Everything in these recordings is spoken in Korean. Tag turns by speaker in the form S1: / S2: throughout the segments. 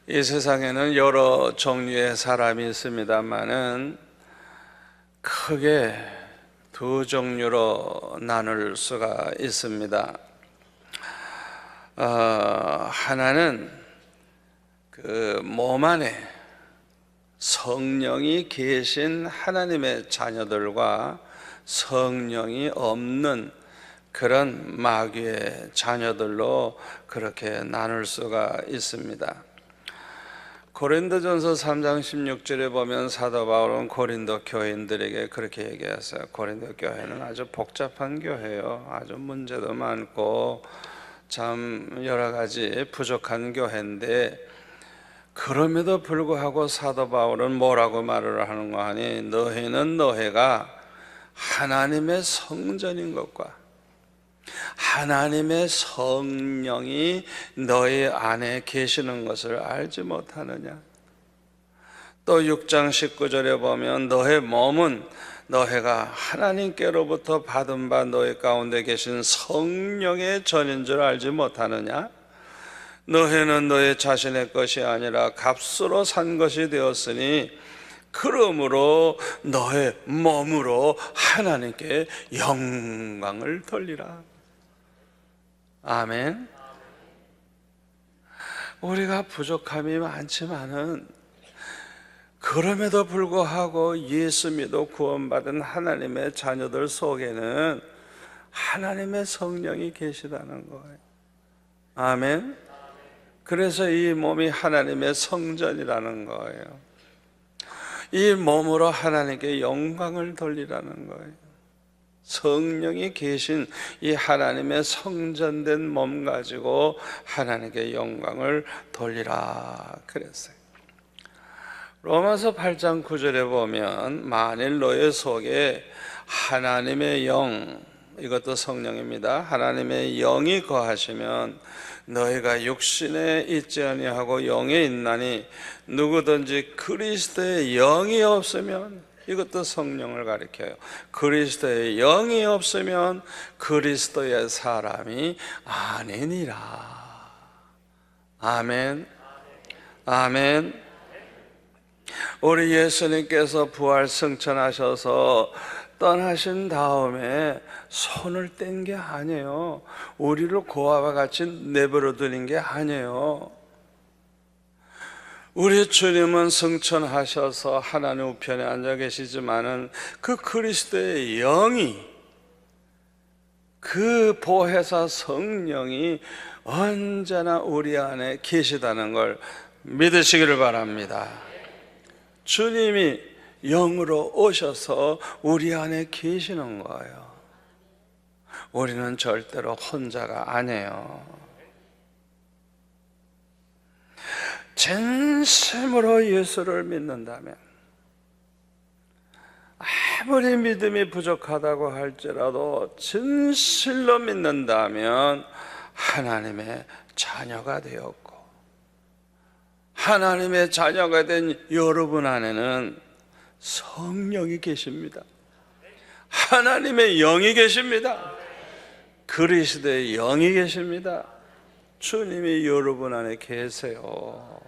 S1: 이 세상에는 여러 종류의 사람이 있습니다만은 크게 두 종류로 나눌 수가 있습니다. 하나는 그 몸 안에 성령이 계신 하나님의 자녀들과 성령이 없는 그런 마귀의 자녀들로 그렇게 나눌 수가 있습니다. 고린도전서 3장 16절에 보면 사도 바울은 고린도 교인들에게 그렇게 얘기했어요. 고린도 교회는 아주 복잡한 교회예요. 아주 문제도 많고 참 여러 가지 부족한 교회인데, 그럼에도 불구하고 사도 바울은 뭐라고 말을 하는가 하니, 너희는 너희가 하나님의 성전인 것과 하나님의 성령이 너희 안에 계시는 것을 알지 못하느냐. 또 6장 19절에 보면 너희 몸은 너희가 하나님께로부터 받은 바 너희 가운데 계신 성령의 전인 줄 알지 못하느냐. 너희는 너희 자신의 것이 아니라 값으로 산 것이 되었으니 그러므로 너의 몸으로 하나님께 영광을 돌리라. 아멘. 우리가 부족함이 많지만은 그럼에도 불구하고 예수 믿어 구원받은 하나님의 자녀들 속에는 하나님의 성령이 계시다는 거예요. 아멘. 그래서 이 몸이 하나님의 성전이라는 거예요. 이 몸으로 하나님께 영광을 돌리라는 거예요. 성령이 계신 이 하나님의 성전된 몸 가지고 하나님께 영광을 돌리라 그랬어요. 로마서 8장 9절에 보면 만일 너희 속에 하나님의 영, 이것도 성령입니다. 하나님의 영이 거하시면 너희가 육신에 있지 아니하고 영에 있나니 누구든지 그리스도의 영이 없으면, 이것도 성령을 가리켜요. 그리스도의 영이 없으면 그리스도의 사람이 아니니라. 아멘. 아멘. 우리 예수님께서 부활 승천하셔서 떠나신 다음에 손을 뗀 게 아니에요. 우리를 고아와 같이 내버려 두는 게 아니에요. 우리 주님은 승천하셔서 하나님 우편에 앉아 계시지만은 그 그리스도의 영이, 그 보혜사 성령이 언제나 우리 안에 계시다는 걸 믿으시기를 바랍니다. 주님이 영으로 오셔서 우리 안에 계시는 거예요. 우리는 절대로 혼자가 아니에요. 진심으로 예수를 믿는다면, 아무리 믿음이 부족하다고 할지라도 진실로 믿는다면 하나님의 자녀가 되었고, 하나님의 자녀가 된 여러분 안에는 성령이 계십니다. 하나님의 영이 계십니다. 그리스도의 영이 계십니다. 주님이 여러분 안에 계세요.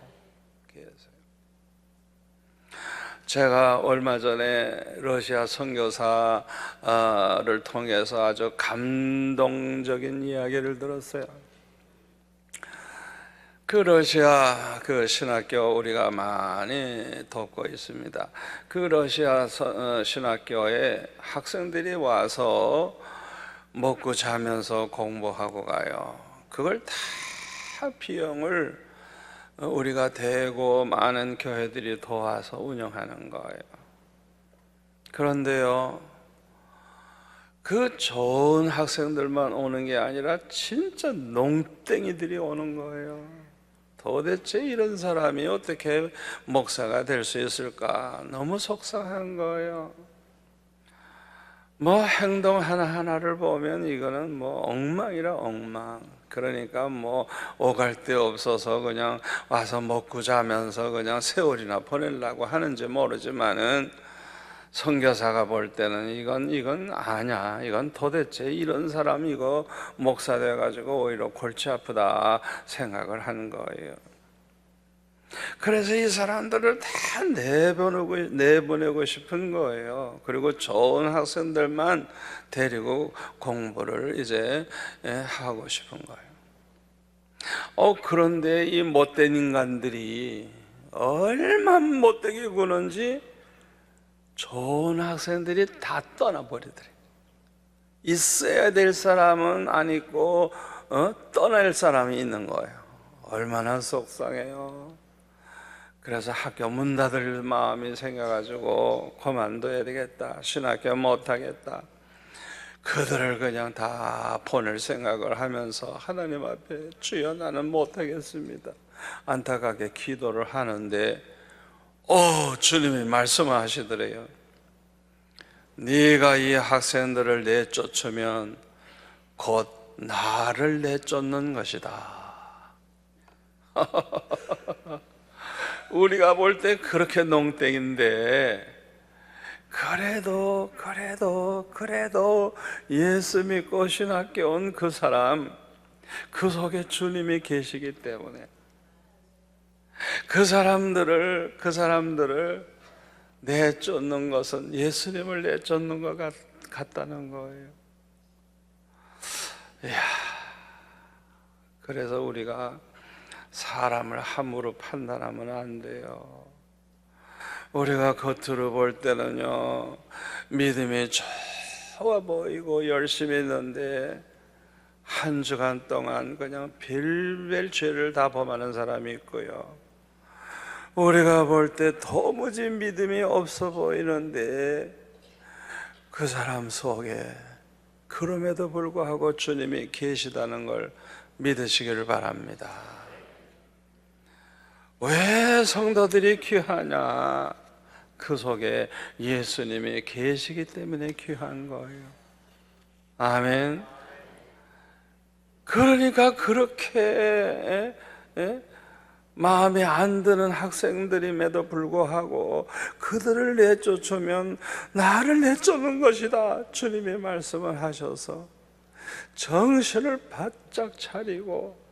S1: 제가 얼마 전에 러시아 선교사를 통해서 아주 감동적인 이야기를 들었어요. 그 러시아 그 신학교 우리가 많이 돕고 있습니다. 그 러시아 신학교에 학생들이 와서 먹고 자면서 공부하고 가요. 그걸 다 비용을 우리가 대고 많은 교회들이 도와서 운영하는 거예요. 그런데요, 그 좋은 학생들만 오는 게 아니라 진짜 농땡이들이 오는 거예요. 도대체 이런 사람이 어떻게 목사가 될 수 있을까? 너무 속상한 거예요. 뭐 행동 하나하나를 보면 이거는 뭐 엉망이라 엉망. 그러니까 뭐 오갈 데 없어서 그냥 와서 먹고 자면서 그냥 세월이나 보내려고 하는지 모르지만은 선교사가 볼 때는 이건 아니야. 이건 도대체 이런 사람 이거 목사 돼가지고 오히려 골치 아프다 생각을 하는 거예요. 그래서 이 사람들을 다 내보내고 싶은 거예요. 그리고 좋은 학생들만 데리고 공부를 이제 하고 싶은 거예요. 그런데 이 못된 인간들이 얼마나 못되게 구는지 좋은 학생들이 다 떠나버리더래. 있어야 될 사람은 안 있고 떠날 사람이 있는 거예요. 얼마나 속상해요. 그래서 학교 문 닫을 마음이 생겨가지고 그만둬야 되겠다, 신학교 못하겠다, 그들을 그냥 다 보낼 생각을 하면서 하나님 앞에 주여 나는 못하겠습니다 안타깝게 기도를 하는데 주님이 말씀하시더래요. 네가 이 학생들을 내쫓으면 곧 나를 내쫓는 것이다. 우리가 볼 때 그렇게 농땡인데 그래도 예수 믿고 신학교 온 그 사람, 그 속에 주님이 계시기 때문에 그 사람들을 내쫓는 것은 예수님을 내쫓는 것 같다는 거예요. 그래서 우리가 사람을 함부로 판단하면 안 돼요. 우리가 겉으로 볼 때는요, 믿음이 좋아 보이고 열심히 했는데 한 주간 동안 그냥 별별 죄를 다 범하는 사람이 있고요, 우리가 볼 때 도무지 믿음이 없어 보이는데 그 사람 속에 그럼에도 불구하고 주님이 계시다는 걸 믿으시기를 바랍니다. 왜 성도들이 귀하냐? 그 속에 예수님이 계시기 때문에 귀한 거예요. 아멘. 그러니까 그렇게 마음에 안 드는 학생들임에도 불구하고 그들을 내쫓으면 나를 내쫓는 것이다, 주님이 말씀을 하셔서 정신을 바짝 차리고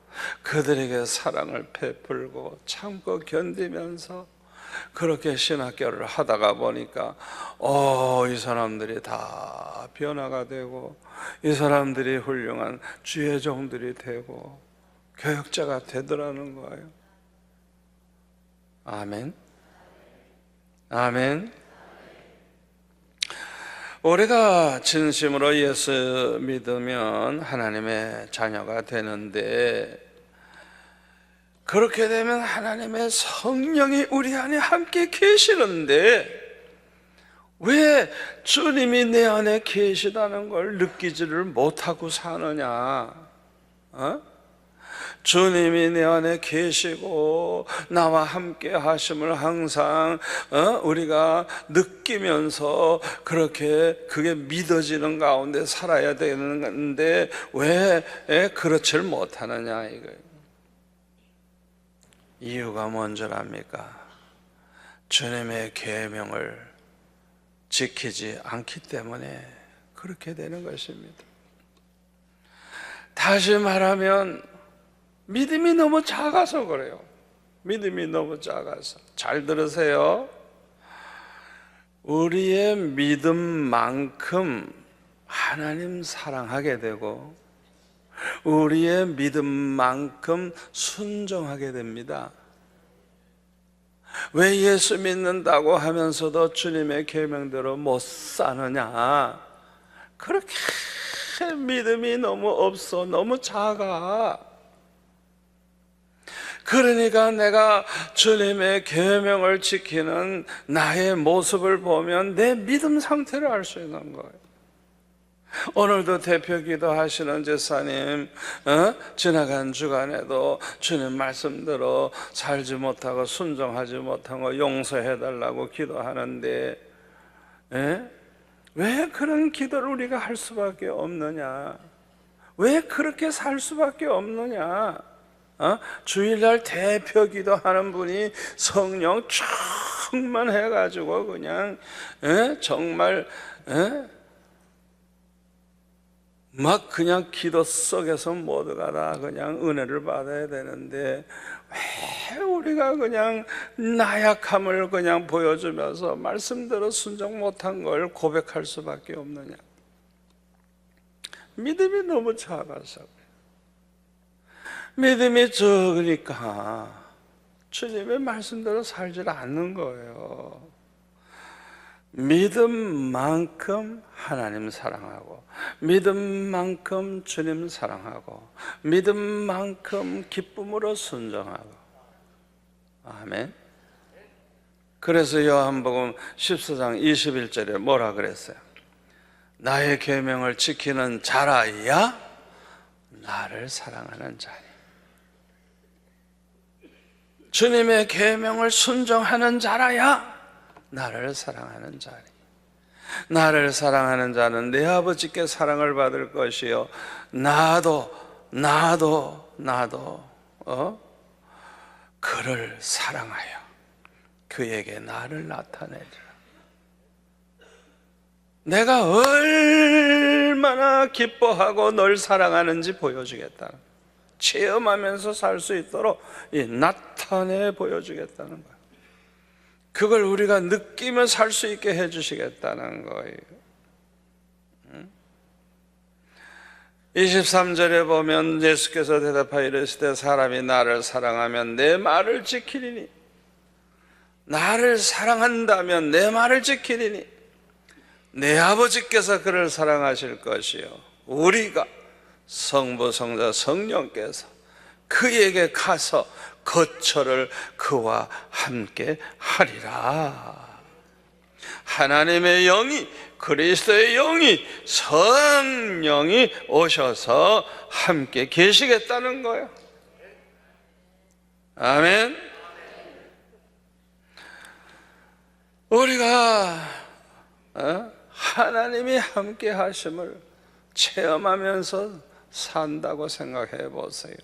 S1: 그들에게 사랑을 베풀고 참고 견디면서 그렇게 신학교를 하다가 보니까 이 사람들이 다 변화가 되고 이 사람들이 훌륭한 주의 종들이 되고 교역자가 되더라는 거예요. 아멘. 아멘. 우리가 진심으로 예수 믿으면 하나님의 자녀가 되는데, 그렇게 되면 하나님의 성령이 우리 안에 함께 계시는데 왜 주님이 내 안에 계시다는 걸 느끼지를 못하고 사느냐? 주님이 내 안에 계시고 나와 함께 하심을 항상 우리가 느끼면서 그게 믿어지는 가운데 살아야 되는데 왜 그렇지를 못하느냐 이거예요. 이유가 뭔지랍니까? 주님의 계명을 지키지 않기 때문에 그렇게 되는 것입니다. 다시 말하면 믿음이 너무 작아서 그래요. 믿음이 너무 작아서. 잘 들으세요. 우리의 믿음만큼 하나님 사랑하게 되고 우리의 믿음만큼 순종하게 됩니다. 왜 예수 믿는다고 하면서도 주님의 계명대로 못 사느냐? 그렇게 믿음이 너무 없어, 너무 작아. 그러니까 내가 주님의 계명을 지키는 나의 모습을 보면 내 믿음 상태를 알 수 있는 거예요. 오늘도 대표기도 하시는 제사님, 지나간 주간에도 주님 말씀대로 살지 못하고 순종하지 못하고 용서해달라고 기도하는데 왜 그런 기도를 우리가 할 수밖에 없느냐? 왜 그렇게 살 수밖에 없느냐? 주일날 대표기도 하는 분이 성령 충만해가지고 그냥 정말 막 그냥 기도 속에서 모두가 다 그냥 은혜를 받아야 되는데 왜 우리가 그냥 나약함을 그냥 보여주면서 말씀대로 순종 못한 걸 고백할 수밖에 없느냐? 믿음이 너무 작아서, 믿음이 적으니까 주님의 말씀대로 살지 않는 거예요. 믿음만큼 하나님 사랑하고, 믿음만큼 주님 사랑하고, 믿음만큼 기쁨으로 순종하고. 아멘. 그래서 요한복음 14장 21절에 뭐라 그랬어요? 나의 계명을 지키는 자라야 나를 사랑하는 자니. 주님의 계명을 순종하는 자라야 나를 사랑하는 자니. 나를 사랑하는 자는 내 아버지께 사랑을 받을 것이요 나도 그를 사랑하여 그에게 나를 나타내리라. 내가 얼마나 기뻐하고 널 사랑하는지 보여주겠다. 체험하면서 살 수 있도록 나타내 보여주겠다는 거야. 그걸 우리가 느끼며 살 수 있게 해주시겠다는 거예요. 23절에 보면 예수께서 대답하여 이르시되 사람이 나를 사랑하면 내 말을 지키리니, 나를 사랑한다면 내 말을 지키리니 내 아버지께서 그를 사랑하실 것이요 우리가 성부 성자 성령께서 그에게 가서 거처를 그와 함께 하리라. 하나님의 영이, 그리스도의 영이, 성령이 오셔서 함께 계시겠다는 거예요. 아멘. 우리가 하나님이 함께 하심을 체험하면서 산다고 생각해 보세요.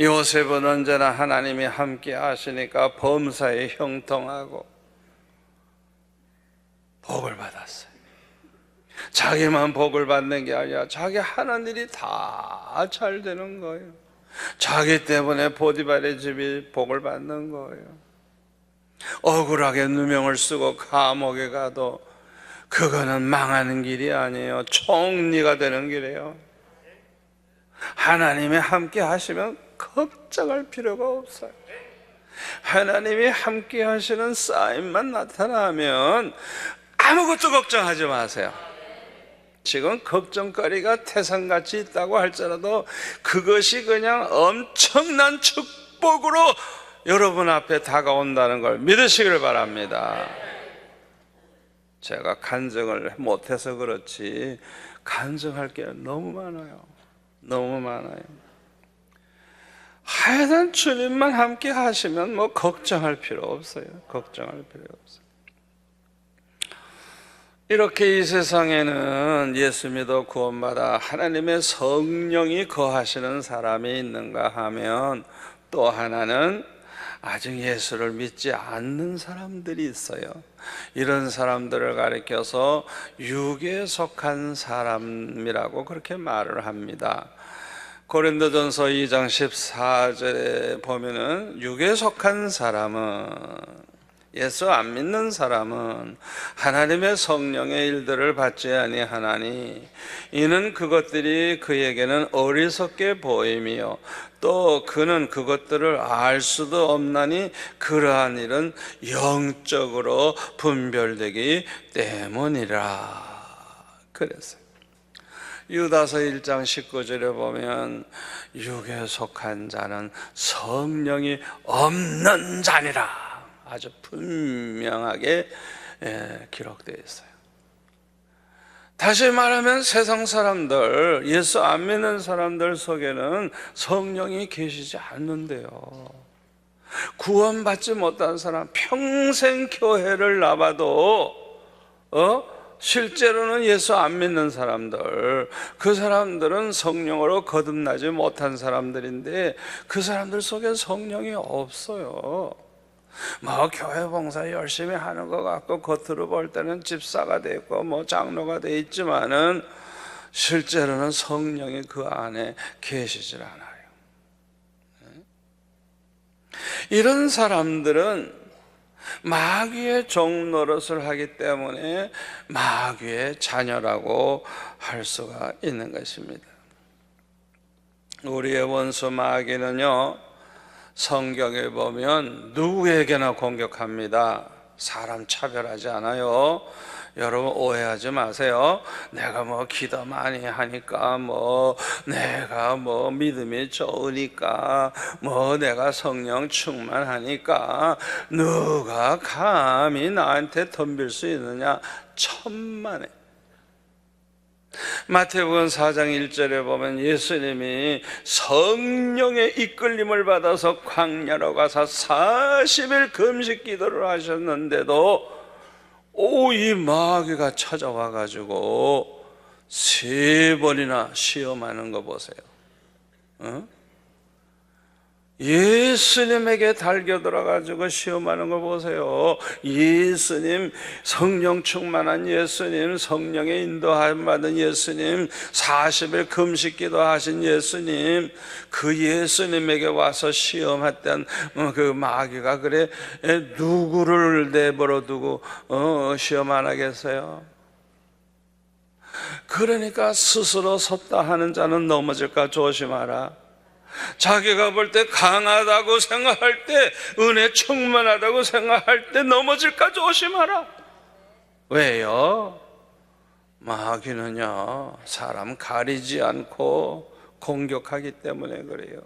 S1: 요셉은 언제나 하나님이 함께 하시니까 범사에 형통하고 복을 받았어요. 자기만 복을 받는 게 아니라 자기 하는 일이 다 잘 되는 거예요. 자기 때문에 보디발의 집이 복을 받는 거예요. 억울하게 누명을 쓰고 감옥에 가도 그거는 망하는 길이 아니에요. 총리가 되는 길이에요. 하나님이 함께 하시면 걱정할 필요가 없어요. 하나님이 함께 하시는 사인만 나타나면 아무것도 걱정하지 마세요. 지금 걱정거리가 태산같이 있다고 할지라도 그것이 그냥 엄청난 축복으로 여러분 앞에 다가온다는 걸 믿으시길 바랍니다. 제가 간증을 못해서 그렇지 간증할 게 너무 많아요. 너무 많아요. 하여간 주님만 함께 하시면 뭐 걱정할 필요 없어요. 걱정할 필요 없어요. 이렇게 이 세상에는 예수 믿어 구원받아 하나님의 성령이 거하시는 사람이 있는가 하면, 또 하나는 아직 예수를 믿지 않는 사람들이 있어요. 이런 사람들을 가리켜서 육에 속한 사람이라고 그렇게 말을 합니다. 고린도전서 2장 14절에 보면은 육에 속한 사람은, 예수 안 믿는 사람은 하나님의 성령의 일들을 받지 아니하나니 이는 그것들이 그에게는 어리석게 보임이요 또 그는 그것들을 알 수도 없나니 그러한 일은 영적으로 분별되기 때문이라 그랬어요. 유다서 1장 19절에 보면 육에 속한 자는 성령이 없는 자니라 아주 분명하게 기록되어 있어요. 다시 말하면 세상 사람들, 예수 안 믿는 사람들 속에는 성령이 계시지 않는데요. 구원받지 못한 사람, 평생 교회를 나봐도 실제로는 예수 안 믿는 사람들, 그 사람들은 성령으로 거듭나지 못한 사람들인데 그 사람들 속에 성령이 없어요. 뭐 교회 봉사 열심히 하는 것 같고 겉으로 볼 때는 집사가 돼 있고 뭐 장로가 돼 있지만은 실제로는 성령이 그 안에 계시질 않아요. 이런 사람들은 마귀의 종 노릇을 하기 때문에 마귀의 자녀라고 할 수가 있는 것입니다. 우리의 원수 마귀는요, 성경에 보면 누구에게나 공격합니다. 사람 차별하지 않아요. 여러분 오해하지 마세요. 내가 뭐 기도 많이 하니까, 내가 믿음이 좋으니까, 내가 성령 충만하니까 누가 감히 나한테 덤빌 수 있느냐? 천만에. 마태복음 4장 1절에 보면 예수님이 성령의 이끌림을 받아서 광야로 가서 40일 금식 기도를 하셨는데도 이 마귀가 찾아와 가지고 3번이나 시험하는 거 보세요. 예수님에게 달겨들어 가지고 시험하는 거 보세요. 예수님, 성령 충만한 예수님, 성령의 인도함 받은 예수님, 40일 금식 기도하신 예수님, 그 예수님에게 와서 시험했던 그 마귀가 그래 누구를 내버려 두고 시험 안 하겠어요? 그러니까 스스로 섰다 하는 자는 넘어질까 조심하라. 자기가 볼 때 강하다고 생각할 때, 은혜 충만하다고 생각할 때 넘어질까 조심하라. 왜요? 마귀는요, 사람 가리지 않고 공격하기 때문에 그래요.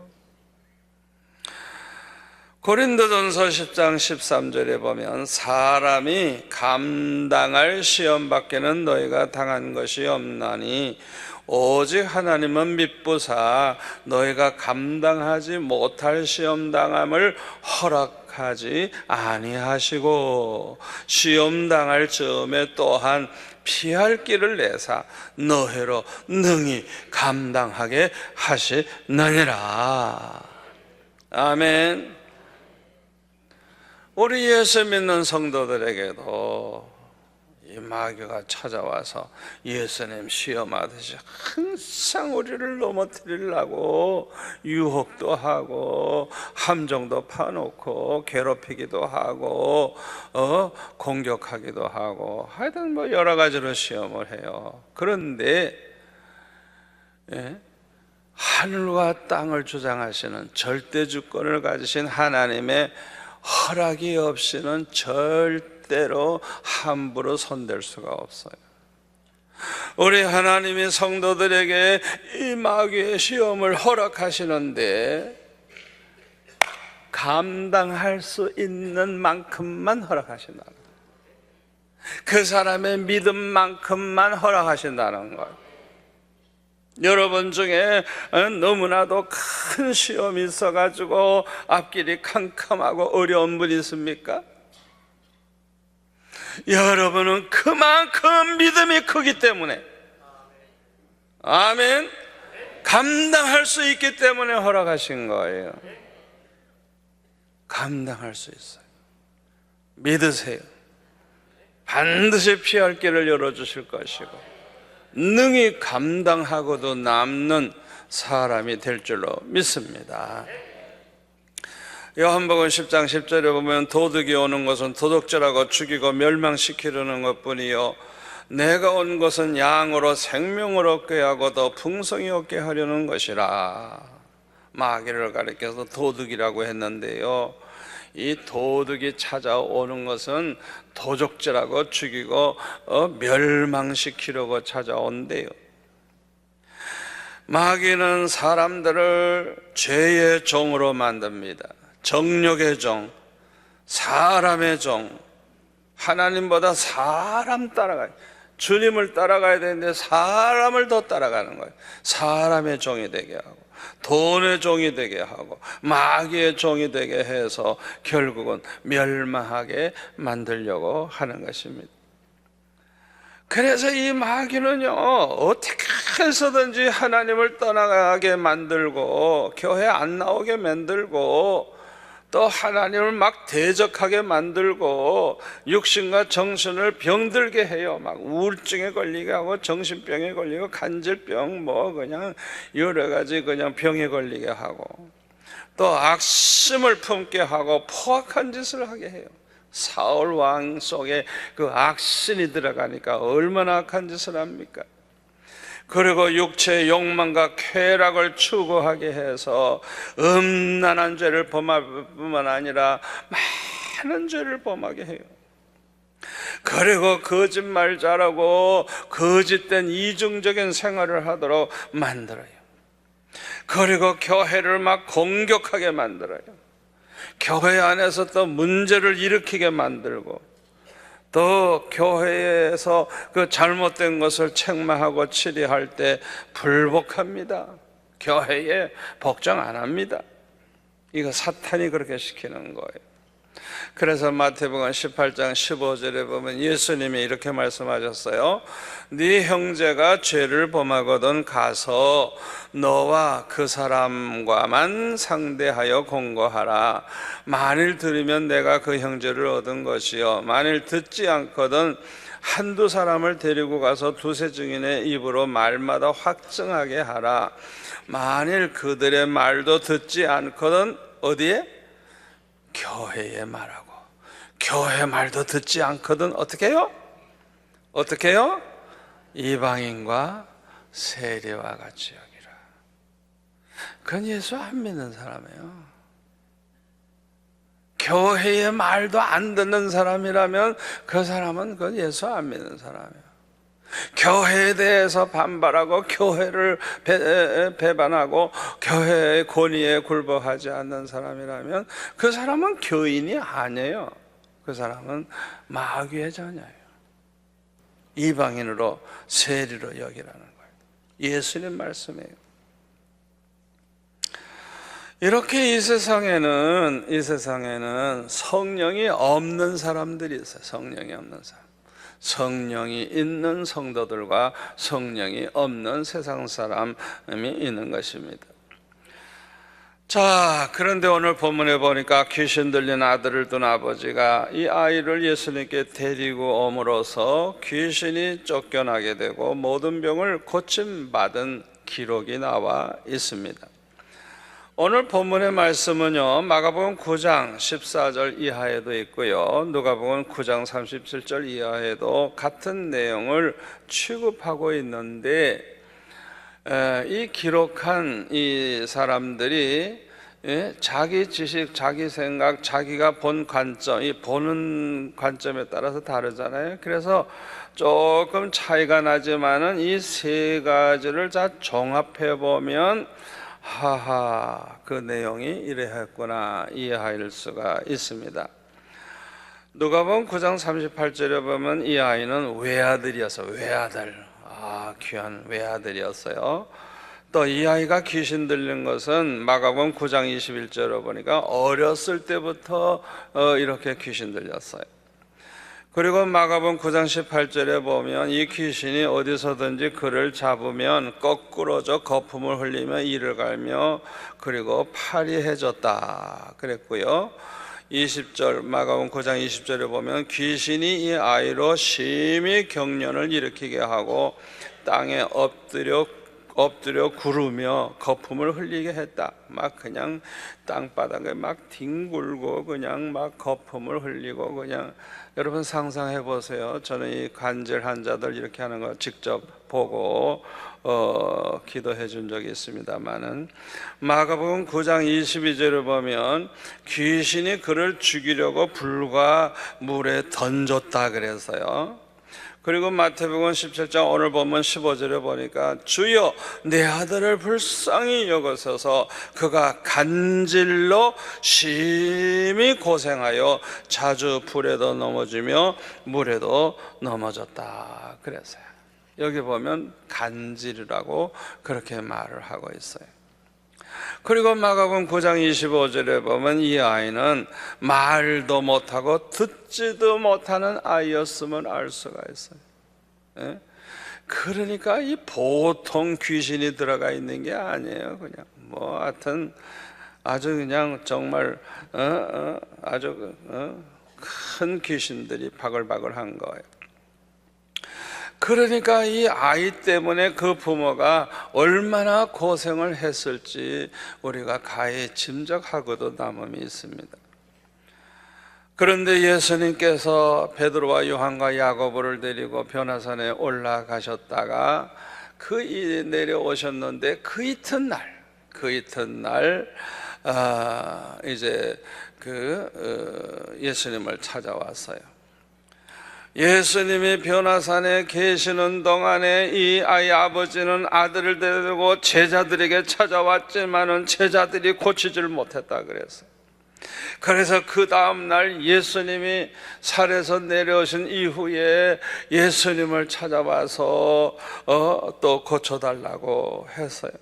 S1: 고린도전서 10장 13절에 보면 사람이 감당할 시험 밖에는 너희가 당한 것이 없나니 오직 하나님은 미쁘사 너희가 감당하지 못할 시험당함을 허락하지 아니하시고 시험당할 즈음에 또한 피할 길을 내사 너희로 능히 감당하게 하시느니라. 아멘. 우리 예수 믿는 성도들에게도 이 마귀가 찾아와서 예수님 시험하듯이 항상 우리를 넘어뜨리려고 유혹도 하고 함정도 파놓고 괴롭히기도 하고 공격하기도 하고 하여튼 여러 가지로 시험을 해요. 그런데 하늘과 땅을 주장하시는 절대 주권을 가지신 하나님의 허락이 없이는 절대로 함부로 손댈 수가 없어요. 우리 하나님이 성도들에게 이 마귀의 시험을 허락하시는데 감당할 수 있는 만큼만 허락하신다는 거예요. 그 사람의 믿음만큼만 허락하신다는 거예요. 여러분 중에 너무나도 큰 시험이 있어가지고 앞길이 캄캄하고 어려운 분 있습니까? 여러분은 그만큼 믿음이 크기 때문에, 아멘, 감당할 수 있기 때문에 허락하신 거예요. 감당할 수 있어요. 믿으세요. 반드시 피할 길을 열어주실 것이고 능히 감당하고도 남는 사람이 될 줄로 믿습니다. 요한복음 10장 10절에 보면 도둑이 오는 것은 도둑질하고 죽이고 멸망시키려는 것뿐이요 내가 온 것은 양으로 생명을 얻게 하고 더 풍성히 얻게 하려는 것이라. 마귀를 가리켜서 도둑이라고 했는데요, 이 도둑이 찾아오는 것은 도적질하고 죽이고 멸망시키려고 찾아온대요. 마귀는 사람들을 죄의 종으로 만듭니다. 정욕의 종, 사람의 종. 하나님보다 사람 따라가요. 주님을 따라가야 되는데 사람을 더 따라가는 거예요. 사람의 종이 되게 하고 돈의 종이 되게 하고 마귀의 종이 되게 해서 결국은 멸망하게 만들려고 하는 것입니다. 그래서 이 마귀는요, 어떻게 해서든지 하나님을 떠나가게 만들고 교회 안 나오게 만들고 또 하나님을 막 대적하게 만들고 육신과 정신을 병들게 해요. 막 우울증에 걸리게 하고 정신병에 걸리고 간질병 그냥 여러 가지 그냥 병에 걸리게 하고 또 악심을 품게 하고 포악한 짓을 하게 해요. 사울 왕 속에 그 악신이 들어가니까 얼마나 악한 짓을 합니까? 그리고 육체의 욕망과 쾌락을 추구하게 해서 음란한 죄를 범할 뿐만 아니라 많은 죄를 범하게 해요. 그리고 거짓말 잘하고 거짓된 이중적인 생활을 하도록 만들어요. 그리고 교회를 막 공격하게 만들어요. 교회 안에서 또 문제를 일으키게 만들고, 또 교회에서 그 잘못된 것을 책망하고 치리할 때 불복합니다. 교회에 복종 안 합니다. 이거 사탄이 그렇게 시키는 거예요. 그래서 마태복음 18장 15절에 보면 예수님이 이렇게 말씀하셨어요. 네 형제가 죄를 범하거든 가서 너와 그 사람과만 상대하여 공고하라. 만일 들으면 내가 그 형제를 얻은 것이요, 만일 듣지 않거든 한두 사람을 데리고 가서 두세 증인의 입으로 말마다 확증하게 하라. 만일 그들의 말도 듣지 않거든 어디에? 교회에 말하고, 교회 말도 듣지 않거든 어떻게 해요? 어떻게 해요? 이방인과 세리와 같이 여기라. 그건 예수 안 믿는 사람이에요. 교회의 말도 안 듣는 사람이라면 그 사람은 그건 예수 안 믿는 사람이에요. 교회에 대해서 반발하고 교회를 배반하고 교회의 권위에 굴복하지 않는 사람이라면 그 사람은 교인이 아니에요. 그 사람은 마귀의 자녀예요. 이방인으로 세리로 여기라는 거예요. 예수님 말씀이에요. 이렇게 이 세상에는 성령이 없는 사람들이 있어요. 성령이 없는 사람. 성령이 있는 성도들과 성령이 없는 세상 사람이 있는 것입니다. 자, 그런데 오늘 본문에 보니까 귀신 들린 아들을 둔 아버지가 이 아이를 예수님께 데리고 옴으로써 귀신이 쫓겨나게 되고 모든 병을 고침받은 기록이 나와 있습니다. 오늘 본문의 말씀은요, 마가복음 9장 14절 이하에도 있고요, 누가복음 9장 37절 이하에도 같은 내용을 취급하고 있는데, 이 기록한 이 사람들이 자기 지식, 자기 생각, 자기가 본 관점, 이 보는 관점에 따라서 다르잖아요. 그래서 조금 차이가 나지만은 이 세 가지를 다 종합해 보면 하하, 그 내용이 이래했구나 이해할 수가 있습니다. 누가복음 9장 38절에 보면 이 아이는 외아들이었어요. 외아들, 귀한 외아들이었어요. 또 이 아이가 귀신 들린 것은 마가복음 9장 21절에 보니까 어렸을 때부터 이렇게 귀신 들렸어요. 그리고 마가복음 9장 18절에 보면 이 귀신이 어디서든지 그를 잡으면 거꾸로져 거품을 흘리며 이를 갈며 그리고 파리해졌다 그랬고요. 20절 마가복음 9장 20절에 보면 귀신이 이 아이로 심히 경련을 일으키게 하고 땅에 엎드려 구르며 거품을 흘리게 했다. 막 그냥 땅바닥에 막 뒹굴고 그냥 막 거품을 흘리고 그냥, 여러분 상상해 보세요. 저는 이 관절 환자들 이렇게 하는 거 직접 보고 기도해 준 적이 있습니다만은, 마가복음 9장 22절을 보면 귀신이 그를 죽이려고 불과 물에 던졌다 그래서요. 그리고 마태복음 17장 오늘 보면 15절에 보니까 주여 내 아들을 불쌍히 여기소서 그가 간질로 심히 고생하여 자주 불에도 넘어지며 물에도 넘어졌다 그랬어요. 여기 보면 간질이라고 그렇게 말을 하고 있어요. 그리고 마가복음 9장 25절에 보면 이 아이는 말도 못하고 듣지도 못하는 아이였음을 알 수가 있어요. 그러니까 이 보통 귀신이 들어가 있는 게 아니에요. 그냥 뭐 하여튼 아주 그냥 정말 아주 큰 귀신들이 바글바글한 거예요. 그러니까 이 아이 때문에 그 부모가 얼마나 고생을 했을지 우리가 가히 짐작하고도 남음이 있습니다. 그런데 예수님께서 베드로와 요한과 야고보를 데리고 변화산에 올라가셨다가 그 일이 내려오셨는데 그 이튿날 이제 예수님을 찾아왔어요. 예수님이 변화산에 계시는 동안에 이 아이 아버지는 아들을 데리고 제자들에게 찾아왔지만은 제자들이 고치지를 못했다 그랬어요. 그래서 그 다음날 예수님이 산에서 내려오신 이후에 예수님을 찾아와서 또 고쳐달라고 했어요.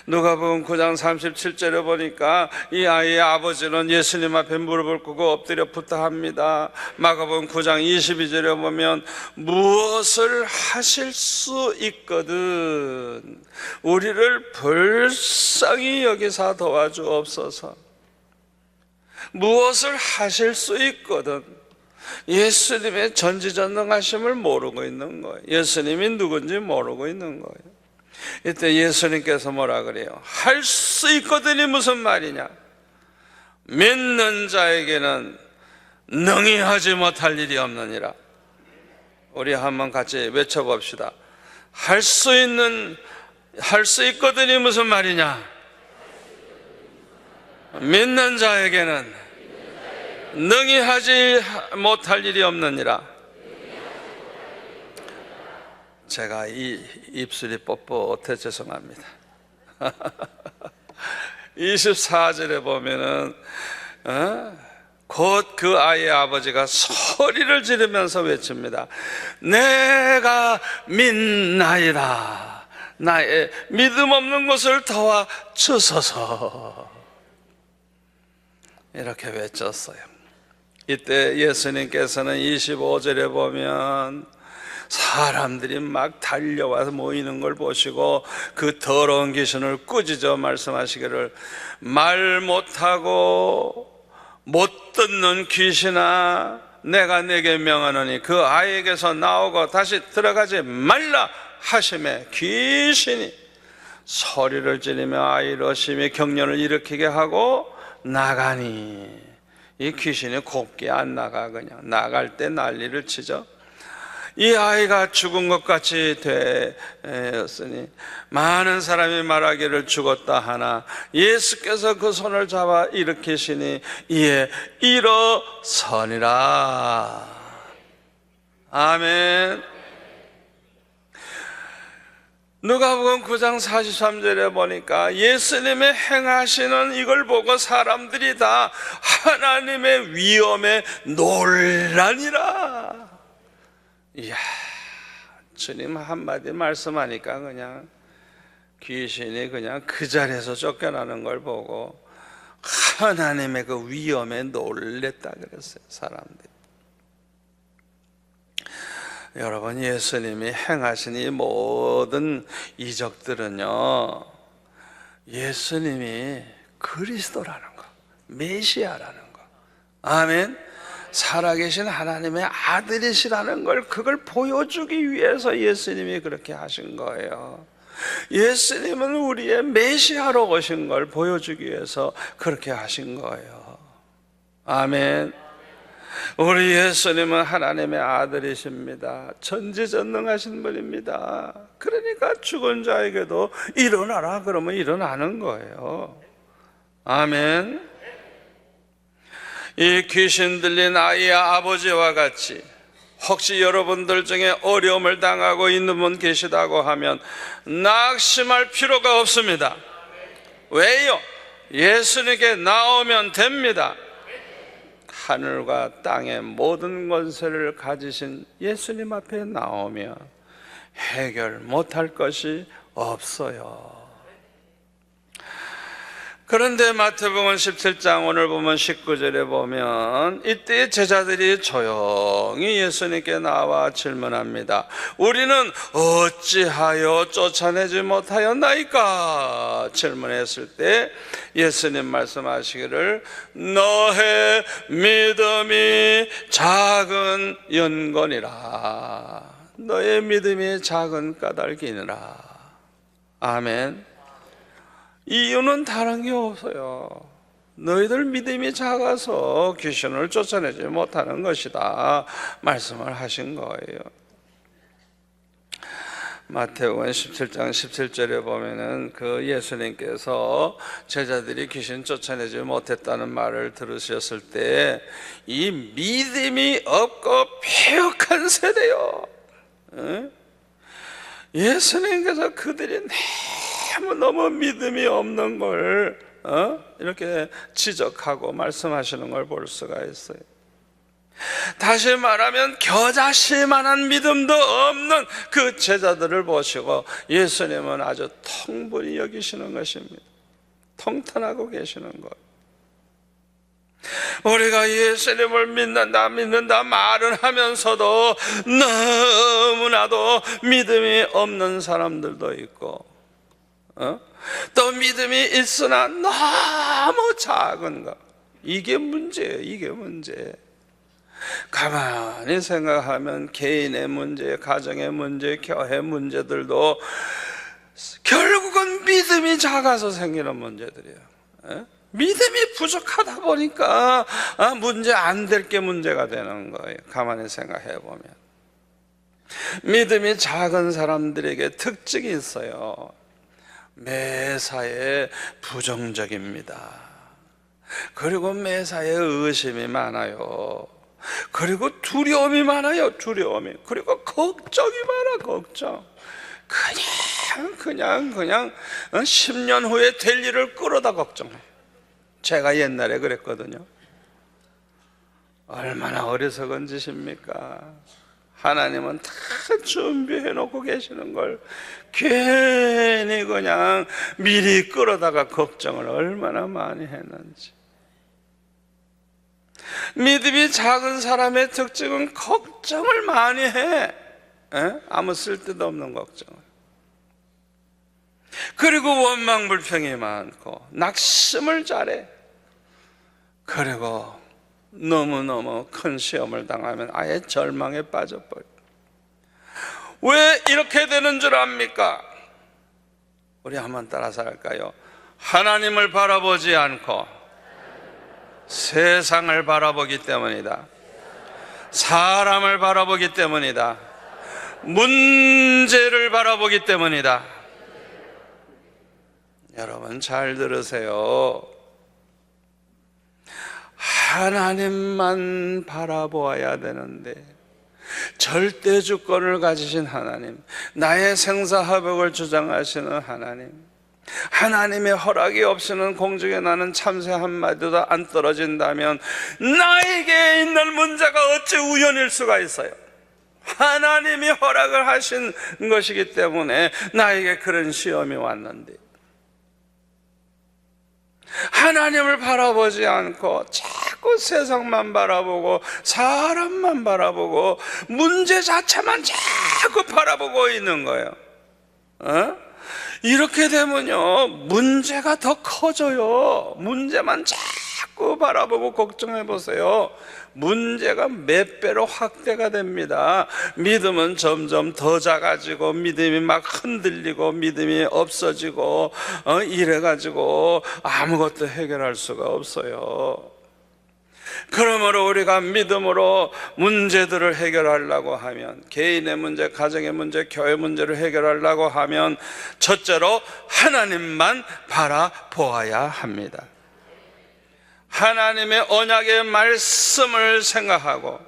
S1: 누가복음 9장 37절에 보니까 이 아이의 아버지는 예수님 앞에 무릎을 꿇고 엎드려 부탁합니다. 마가복음 9장 22절에 보면 무엇을 하실 수 있거든 우리를 불쌍히 여기사 도와주옵소서. 무엇을 하실 수 있거든. 예수님의 전지전능하심을 모르고 있는 거예요. 예수님이 누군지 모르고 있는 거예요. 이때 예수님께서 뭐라 그래요? 할 수 있거든이 무슨 말이냐? 믿는 자에게는 능히 하지 못할 일이 없느니라. 우리 한번 같이 외쳐봅시다. 할 수 있거든이 무슨 말이냐? 믿는 자에게는 능히 하지 못할 일이 없느니라. 제가 이 입술이 뻣뻣해 죄송합니다. 24절에 보면은 곧 그 아이의 아버지가 소리를 지르면서 외칩니다. 내가 믿나이다. 나의 믿음 없는 것을 도와 주소서. 이렇게 외쳤어요. 이때 예수님께서는 25절에 보면 사람들이 막 달려와서 모이는 걸 보시고 그 더러운 귀신을 꾸짖어 말씀하시기를 말 못하고 못 듣는 귀신아 내가 네게 명하노니 그 아이에게서 나오고 다시 들어가지 말라 하시매 귀신이 소리를 지르며 아이를 심히 경련을 일으키게 하고 나가니 이 귀신이 곱게 안 나가. 그냥 나갈 때 난리를 치죠. 이 아이가 죽은 것 같이 되었으니 많은 사람이 말하기를 죽었다 하나 예수께서 그 손을 잡아 일으키시니 이에 일어서니라. 아멘. 누가복음 9장 43절에 보니까 예수님의 행하시는 이걸 보고 사람들이 다 하나님의 위엄에 놀라니라. 이야, 주님 한마디 말씀하니까 그냥 귀신이 그냥 그 자리에서 쫓겨나는 걸 보고 하나님의 그 위엄에 놀랬다 그랬어요, 사람들이. 여러분, 예수님이 행하신 이 모든 이적들은요, 예수님이 그리스도라는 거, 메시아라는 거, 아멘. 살아계신 하나님의 아들이시라는 걸 그걸 보여주기 위해서 예수님이 그렇게 하신 거예요. 예수님은 우리의 메시아로 오신 걸 보여주기 위해서 그렇게 하신 거예요. 아멘. 우리 예수님은 하나님의 아들이십니다. 전지전능하신 분입니다. 그러니까 죽은 자에게도 일어나라 그러면 일어나는 거예요. 아멘. 이 귀신 들린 아이의 아버지와 같이 혹시 여러분들 중에 어려움을 당하고 있는 분 계시다고 하면 낙심할 필요가 없습니다. 왜요? 예수님께 나오면 됩니다. 하늘과 땅의 모든 권세를 가지신 예수님 앞에 나오면 해결 못할 것이 없어요. 그런데 마태복음 17장 오늘 보면 19절에 보면 이때 제자들이 조용히 예수님께 나와 질문합니다. 우리는 어찌하여 쫓아내지 못하였나이까? 질문했을 때 예수님 말씀하시기를 너의 믿음이 작은 연건이라. 너의 믿음이 작은 까닭이니라. 아멘. 이유는 다른 게 없어요. 너희들 믿음이 작아서 귀신을 쫓아내지 못하는 것이다 말씀을 하신 거예요. 마태복음 17장 17절에 보면은 그 예수님께서 제자들이 귀신 쫓아내지 못했다는 말을 들으셨을 때 이 믿음이 없고 패역한 세대요. 예수님께서 그들이 너무 믿음이 없는 걸 이렇게 지적하고 말씀하시는 걸 볼 수가 있어요. 다시 말하면 겨자씨만한 믿음도 없는 그 제자들을 보시고 예수님은 아주 통분히 여기시는 것입니다. 통탄하고 계시는 것. 우리가 예수님을 믿는다 말은 하면서도 너무나도 믿음이 없는 사람들도 있고 또 믿음이 있으나 너무 작은 것. 이게 문제예요. 이게 문제. 가만히 생각하면 개인의 문제, 가정의 문제, 교회 문제들도 결국은 믿음이 작아서 생기는 문제들이에요. 믿음이 부족하다 보니까 문제 안 될 게 문제가 되는 거예요. 가만히 생각해 보면 믿음이 작은 사람들에게 특징이 있어요. 매사에 부정적입니다. 그리고 매사에 의심이 많아요. 그리고 두려움이 많아요. 두려움이. 그리고 걱정이 많아. 걱정. 그냥 10년 후에 될 일을 끌어다 걱정해. 제가 옛날에 그랬거든요. 얼마나 어리석은 짓입니까? 하나님은 다 준비해 놓고 계시는 걸 괜히 그냥 미리 끌어다가 걱정을 얼마나 많이 했는지. 믿음이 작은 사람의 특징은 걱정을 많이 해. 아무 쓸데도 없는 걱정을. 그리고 원망불평이 많고 낙심을 잘해. 그리고 너무너무 큰 시험을 당하면 아예 절망에 빠져버려. 왜 이렇게 되는 줄 압니까? 우리 한번 따라서 할까요? 하나님을 바라보지 않고 세상을 바라보기 때문이다. 사람을 바라보기 때문이다. 문제를 바라보기 때문이다. 여러분 잘 들으세요. 하나님만 바라보아야 되는데 절대 주권을 가지신 하나님, 나의 생사화복을 주장하시는 하나님, 하나님의 허락이 없이는 공중에 나는 참새 한마디도 안 떨어진다면 나에게 있는 문제가 어찌 우연일 수가 있어요? 하나님이 허락을 하신 것이기 때문에 나에게 그런 시험이 왔는데 하나님을 바라보지 않고 자꾸 세상만 바라보고 사람만 바라보고 문제 자체만 자꾸 바라보고 있는 거예요. 이렇게 되면요 문제가 더 커져요. 문제만 자꾸 바라보고 걱정해 보세요. 문제가 몇 배로 확대가 됩니다. 믿음은 점점 더 작아지고 믿음이 막 흔들리고 믿음이 없어지고 이래가지고 아무것도 해결할 수가 없어요. 그러므로 우리가 믿음으로 문제들을 해결하려고 하면, 개인의 문제, 가정의 문제, 교회 문제를 해결하려고 하면 첫째로 하나님만 바라보아야 합니다. 하나님의 언약의 말씀을 생각하고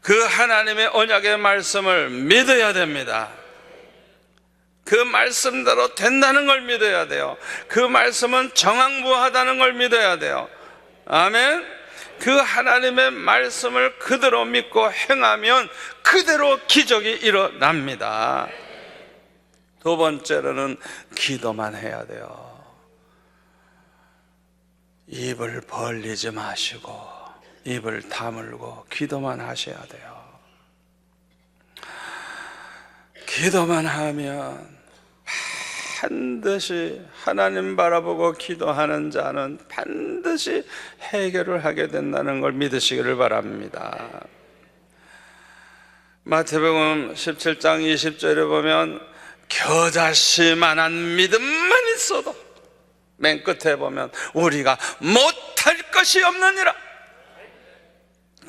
S1: 그 하나님의 언약의 말씀을 믿어야 됩니다. 그 말씀대로 된다는 걸 믿어야 돼요. 그 말씀은 정황부하다는 걸 믿어야 돼요. 아멘. 그 하나님의 말씀을 그대로 믿고 행하면 그대로 기적이 일어납니다. 두 번째로는 기도만 해야 돼요. 입을 벌리지 마시고 입을 다물고 기도만 하셔야 돼요. 기도만 하면 반드시 하나님 바라보고 기도하는 자는 반드시 해결을 하게 된다는 걸 믿으시기를 바랍니다. 마태복음 17장 20절에 보면 겨자씨만한 믿음만 있어도, 맨 끝에 보면 우리가 못할 것이 없느니라.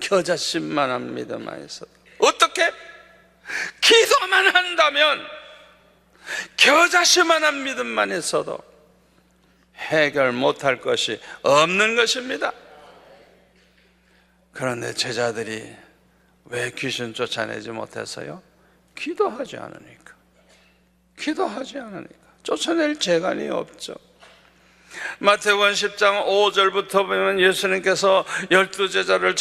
S1: 겨자씨만한 믿음만 있어도. 어떻게? 기도만 한다면, 겨자씨만한 믿음만 있어도 해결 못할 것이 없는 것입니다. 그런데 제자들이 왜 귀신 쫓아내지 못했어요? 기도하지 않으니까. 기도하지 않으니까. 쫓아낼 재간이 없죠. 마태복음 10장 5절부터 보면 예수님께서 12제자를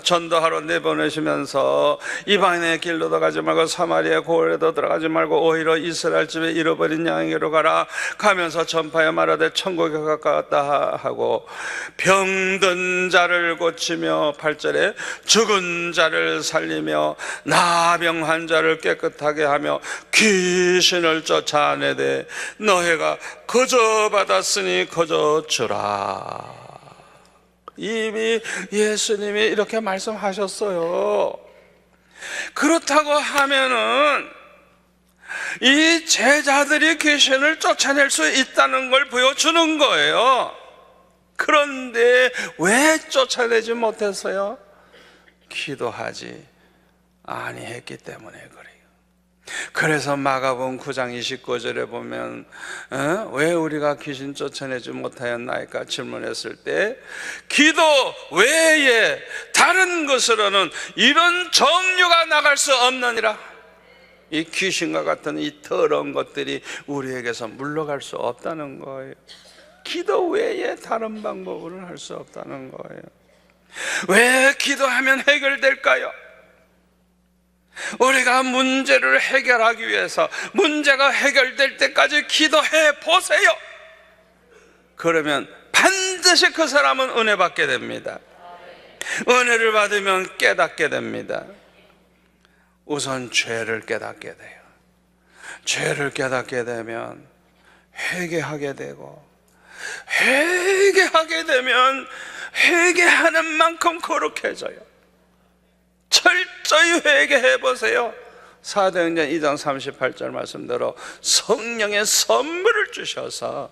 S1: 전도하러 내보내시면서 이방인의 길로도 가지 말고 사마리아 고을에도 들어가지 말고 오히려 이스라엘 집에 잃어버린 양에게로 가면서 전파해 말하되 천국에 가까웠다 하고 병든 자를 고치며 8절에 죽은 자를 살리며 나병한 자를 깨끗하게 하며 귀신을 쫓아내되 너희가 거저 받았으니 거저 주라. 이미 예수님이 이렇게 말씀하셨어요. 그렇다고 하면은 이 제자들이 귀신을 쫓아낼 수 있다는 걸 보여주는 거예요. 그런데 왜 쫓아내지 못했어요? 기도하지 아니했기 때문에 그래요. 그래서 마가복음 9장 29절에 보면 왜 우리가 귀신 쫓아내지 못하였나이까 질문했을 때 기도 외에 다른 것으로는 이런 정류가 나갈 수 없느니라. 이 귀신과 같은 이 더러운 것들이 우리에게서 물러갈 수 없다는 거예요. 기도 외에 다른 방법으로는 할 수 없다는 거예요. 왜 기도하면 해결될까요? 우리가 문제를 해결하기 위해서 문제가 해결될 때까지 기도해 보세요. 그러면 반드시 그 사람은 은혜 받게 됩니다. 은혜를 받으면 깨닫게 됩니다. 우선 죄를 깨닫게 돼요. 죄를 깨닫게 되면 회개하게 되고, 회개하게 되면 회개하는 만큼 거룩해져요. 철저히 회개해 보세요. 사도행전 2장 38절 말씀대로 성령의 선물을 주셔서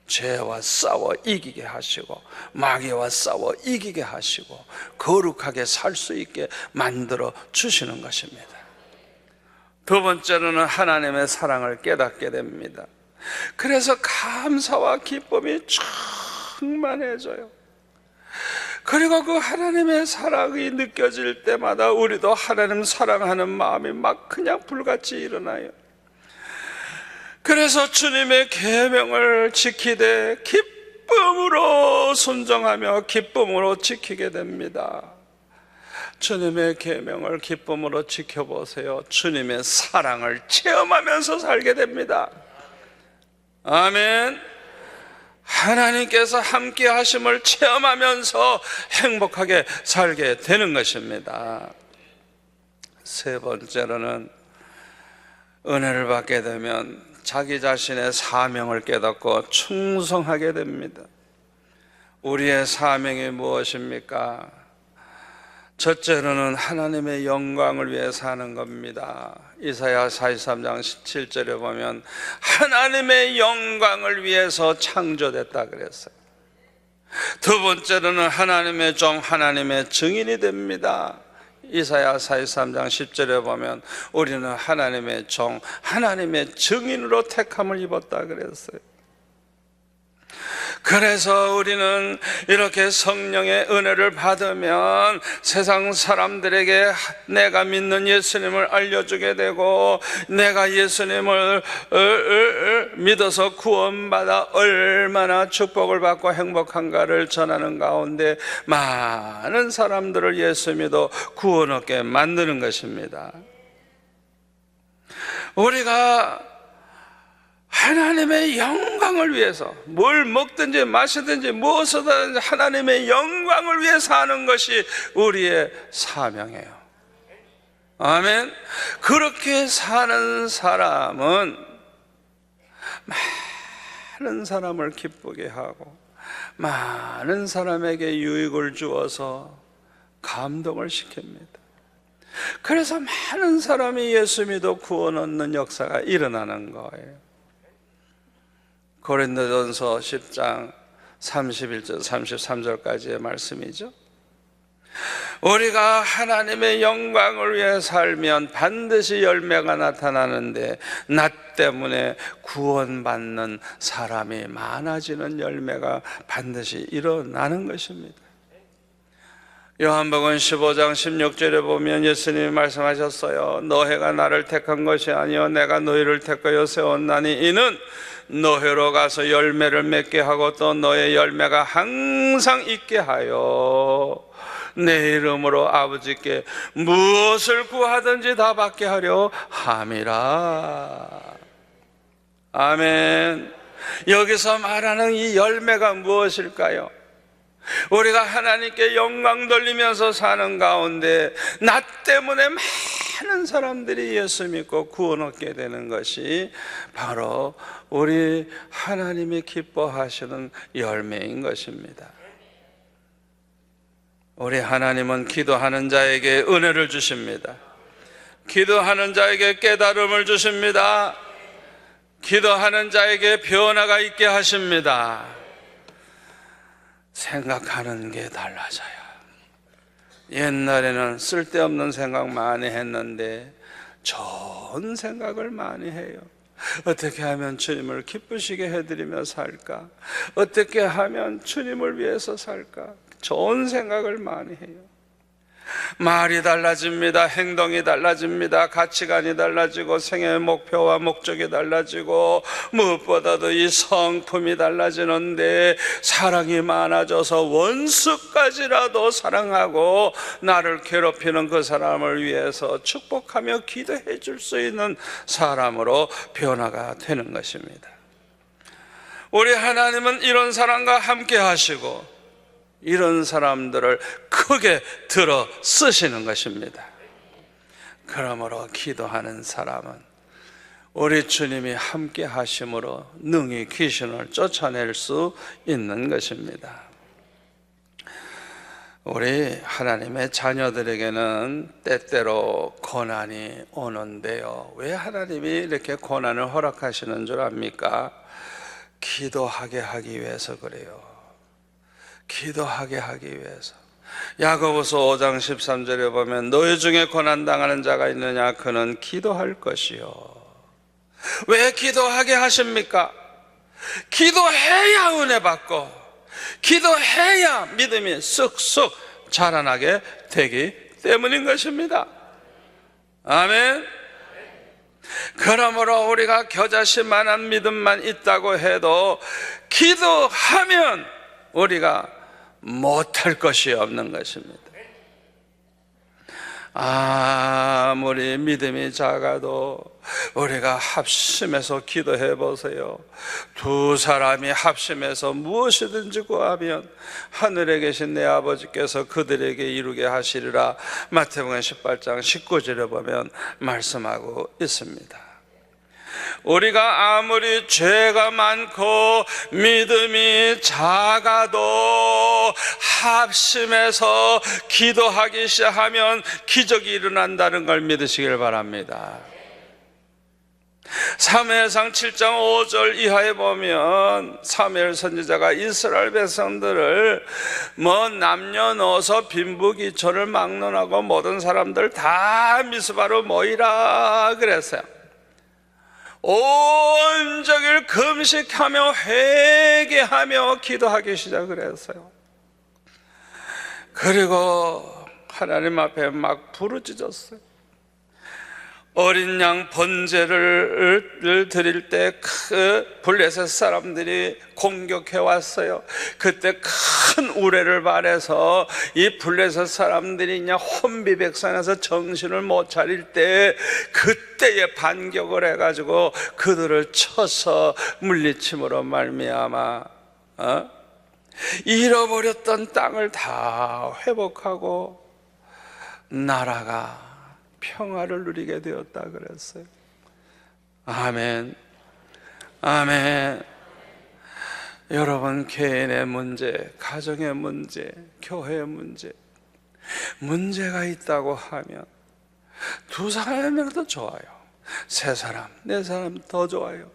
S1: 죄와 싸워 이기게 하시고 마귀와 싸워 이기게 하시고 거룩하게 살 수 있게 만들어 주시는 것입니다. 두 번째로는 하나님의 사랑을 깨닫게 됩니다. 그래서 감사와 기쁨이 충만해져요. 그리고 그 하나님의 사랑이 느껴질 때마다 우리도 하나님 사랑하는 마음이 막 그냥 불같이 일어나요. 그래서 주님의 계명을 지키되 기쁨으로 순종하며 기쁨으로 지키게 됩니다. 주님의 계명을 기쁨으로 지켜보세요. 주님의 사랑을 체험하면서 살게 됩니다. 아멘. 하나님께서 함께 하심을 체험하면서 행복하게 살게 되는 것입니다. 세 번째로는 은혜를 받게 되면 자기 자신의 사명을 깨닫고 충성하게 됩니다. 우리의 사명이 무엇입니까? 첫째로는 하나님의 영광을 위해 사는 겁니다. 이사야 43장 17절에 보면 하나님의 영광을 위해서 창조됐다 그랬어요. 두 번째로는 하나님의 종, 하나님의 증인이 됩니다. 이사야 43장 10절에 보면 우리는 하나님의 종, 하나님의 증인으로 택함을 입었다 그랬어요. 그래서 우리는 이렇게 성령의 은혜를 받으면 세상 사람들에게 내가 믿는 예수님을 알려주게 되고, 내가 예수님을 믿어서 구원받아 얼마나 축복을 받고 행복한가를 전하는 가운데 많은 사람들을 예수 믿어 구원 얻게 만드는 것입니다. 우리가 하나님의 영광을 위해서 뭘 먹든지 마시든지 무엇을 하든지 하나님의 영광을 위해서 하는 것이 우리의 사명이에요. 아멘. 그렇게 사는 사람은 많은 사람을 기쁘게 하고 많은 사람에게 유익을 주어서 감동을 시킵니다. 그래서 많은 사람이 예수 믿어 구원 얻는 역사가 일어나는 거예요. 고린도전서 10장 31절 33절까지의 말씀이죠. 우리가 하나님의 영광을 위해 살면 반드시 열매가 나타나는데 나 때문에 구원받는 사람이 많아지는 열매가 반드시 일어나는 것입니다. 요한복음 15장 16절에 보면 예수님이 말씀하셨어요. 너희가 나를 택한 것이 아니요 내가 너희를 택하여 세웠나니 이는 너희로 가서 열매를 맺게 하고 또 너의 열매가 항상 있게 하여 내 이름으로 아버지께 무엇을 구하든지 다 받게 하려 함이라. 아멘. 여기서 말하는 이 열매가 무엇일까요? 우리가 하나님께 영광 돌리면서 사는 가운데 나 때문에 많은 사람들이 예수 믿고 구원 얻게 되는 것이 바로 우리 하나님이 기뻐하시는 열매인 것입니다. 우리 하나님은 기도하는 자에게 은혜를 주십니다. 기도하는 자에게 깨달음을 주십니다. 기도하는 자에게 변화가 있게 하십니다. 생각하는 게 달라져요. 옛날에는 쓸데없는 생각 많이 했는데 좋은 생각을 많이 해요. 어떻게 하면 주님을 기쁘시게 해드리며 살까? 어떻게 하면 주님을 위해서 살까? 좋은 생각을 많이 해요. 말이 달라집니다. 행동이 달라집니다. 가치관이 달라지고 생애의 목표와 목적이 달라지고 무엇보다도 이 성품이 달라지는데 사랑이 많아져서 원수까지라도 사랑하고 나를 괴롭히는 그 사람을 위해서 축복하며 기도해 줄 수 있는 사람으로 변화가 되는 것입니다. 우리 하나님은 이런 사람과 함께 하시고 이런 사람들을 크게 들어 쓰시는 것입니다. 그러므로 기도하는 사람은 우리 주님이 함께 하심으로 능히 귀신을 쫓아낼 수 있는 것입니다. 우리 하나님의 자녀들에게는 때때로 고난이 오는데요. 왜 하나님이 이렇게 고난을 허락하시는 줄 압니까? 기도하게 하기 위해서 그래요. 기도하게 하기 위해서. 야고보서 5장 13절에 보면 너희 중에 고난당하는 자가 있느냐 그는 기도할 것이요. 왜 기도하게 하십니까? 기도해야 은혜 받고 기도해야 믿음이 쑥쑥 자라나게 되기 때문인 것입니다. 아멘. 그러므로 우리가 겨자씨만한 믿음만 있다고 해도 기도하면 우리가 못할 것이 없는 것입니다. 아무리 믿음이 작아도 우리가 합심해서 기도해 보세요. 두 사람이 합심해서 무엇이든지 구하면 하늘에 계신 내 아버지께서 그들에게 이루게 하시리라. 마태복음 18장 19절에 보면 말씀하고 있습니다. 우리가 아무리 죄가 많고 믿음이 작아도 합심해서 기도하기 시작하면 기적이 일어난다는 걸 믿으시길 바랍니다. 사무엘상 7장 5절 이하에 보면 사무엘 선지자가 이스라엘 백성들을 남녀노소 빈부귀천을 막론하고 모든 사람들 다 미스바로 모이라 그랬어요. 온종일 금식하며 회개하며 기도하기 시작을 했어요. 그리고 하나님 앞에 막 부르짖었어요. 어린 양 번제를 드릴 때 그 블레셋 사람들이 공격해 왔어요. 그때 큰 우레를 발해서 이 블레셋 사람들이 그냥 혼비백산해서 정신을 못 차릴 때 그때에 반격을 해가지고 그들을 쳐서 물리침으로 말미암아 잃어버렸던 땅을 다 회복하고 나라가 평화를 누리게 되었다 그랬어요. 아멘, 아멘. 여러분, 개인의 문제, 가정의 문제, 교회의 문제, 문제가 있다고 하면 두 사람이라도 좋아요. 세 사람, 네 사람 더 좋아요.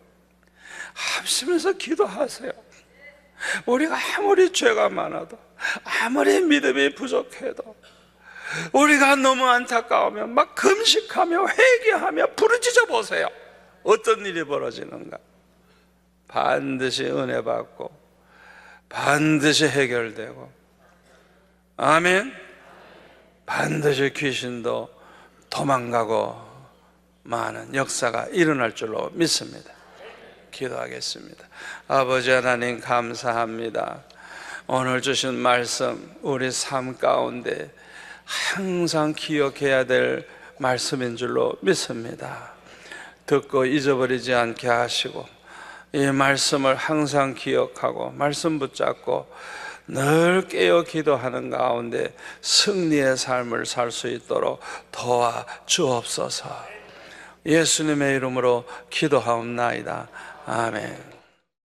S1: 합심해서 기도하세요. 우리가 아무리 죄가 많아도, 아무리 믿음이 부족해도, 우리가 너무 안타까우면 막 금식하며 회개하며 부르짖어 보세요. 어떤 일이 벌어지는가? 반드시 은혜 받고 반드시 해결되고, 아멘. 반드시 귀신도 도망가고 많은 역사가 일어날 줄로 믿습니다. 기도하겠습니다. 아버지 하나님, 감사합니다. 오늘 주신 말씀 우리 삶 가운데 항상 기억해야 될 말씀인 줄로 믿습니다. 듣고 잊어버리지 않게 하시고 이 말씀을 항상 기억하고 말씀 붙잡고 늘 깨어 기도하는 가운데 승리의 삶을 살 수 있도록 도와 주옵소서. 예수님의 이름으로 기도하옵나이다. 아멘.